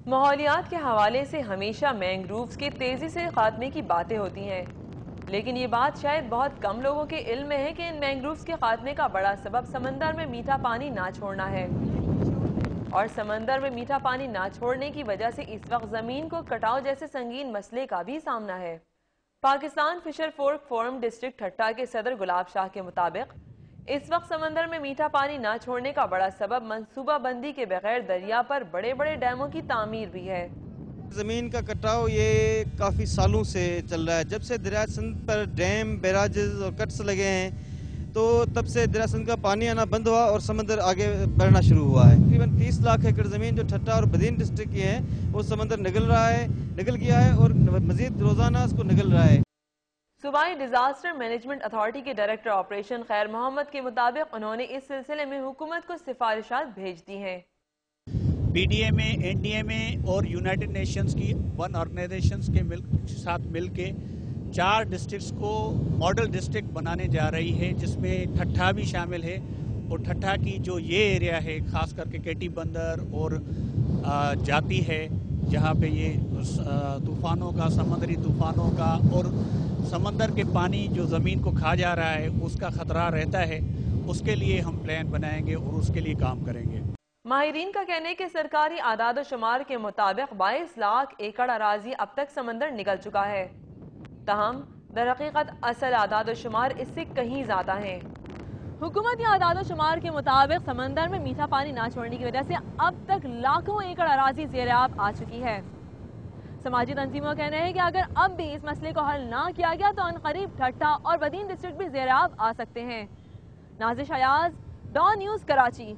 ماحولیات کے حوالے سے ہمیشہ مینگرووز کے تیزی سے خاتمے کی باتیں ہوتی ہیں، لیکن یہ بات شاید بہت کم لوگوں کے علم میں ہے کہ ان مینگرووز کے خاتمے کا بڑا سبب سمندر میں میٹھا پانی نہ چھوڑنا ہے، اور سمندر میں میٹھا پانی نہ چھوڑنے کی وجہ سے اس وقت زمین کو کٹاؤ جیسے سنگین مسئلے کا بھی سامنا ہے۔ پاکستان فشر فورک فورم ڈسٹرکٹ ٹھٹہ کے صدر گلاب شاہ کے مطابق اس وقت سمندر میں میٹھا پانی نہ چھوڑنے کا بڑا سبب منصوبہ بندی کے بغیر دریا پر بڑے بڑے ڈیموں کی تعمیر بھی ہے۔ زمین کا کٹاؤ یہ کافی سالوں سے چل رہا ہے۔ جب سے دریائے سندھ پر ڈیم، بیراجز اور کٹس لگے ہیں تو تب سے دریائے سندھ کا پانی آنا بند ہوا اور سمندر آگے بڑھنا شروع ہوا ہے۔ تقریباً 30 لاکھ ایکڑ زمین جو ٹھٹہ اور بدین ڈسٹرکٹ کی ہے وہ سمندر نگل گیا ہے اور مزید روزانہ اس کو نگل رہا ہے۔ صوبائی ڈیزاسٹر مینجمنٹ اتھارٹی کے ڈائریکٹر آپریشن خیر محمد کے مطابق انہوں نے اس سلسلے میں حکومت کو سفارشات بھیج دی ہیں۔ پی ڈی ایم اے، این ڈی ایم اے اور یونائٹڈ نیشنز کی 1 آرگنائزیشنز کے ساتھ مل کے 4 ڈسٹرکٹس کو ماڈل ڈسٹرکٹ بنانے جا رہی ہے، جس میں ٹھٹہ بھی شامل ہے، اور ٹھٹہ کی جو یہ ایریا ہے خاص کر کے کیٹی بندر اور جاتی ہے، جہاں پہ یہ طوفانوں کا، سمندری طوفانوں کا اور سمندر کے پانی جو زمین کو کھا جا رہا ہے اس کا خطرہ رہتا ہے، اس کے لیے ہم پلان بنائیں گے اور اس کے لیے کام کریں گے۔ ماہرین کا کہنا ہے کہ سرکاری اعداد و شمار کے مطابق 22 لاکھ ایکڑ اراضی اب تک سمندر نگل چکا ہے، تاہم در حقیقت اصل اعداد و شمار اس سے کہیں زیادہ ہیں۔ حکومتی اعداد و شمار کے مطابق سمندر میں میٹھا پانی نہ چھوڑنے کی وجہ سے اب تک لاکھوں ایکڑ اراضی زیر آب آ چکی ہے۔ سماجی تنظیموں کا کہنا ہے کہ اگر اب بھی اس مسئلے کو حل نہ کیا گیا تو عنقریب ٹھٹہ اور بدین ڈسٹرکٹ بھی زیر آب آ سکتے ہیں۔ نازش ایاز، ڈان نیوز، کراچی۔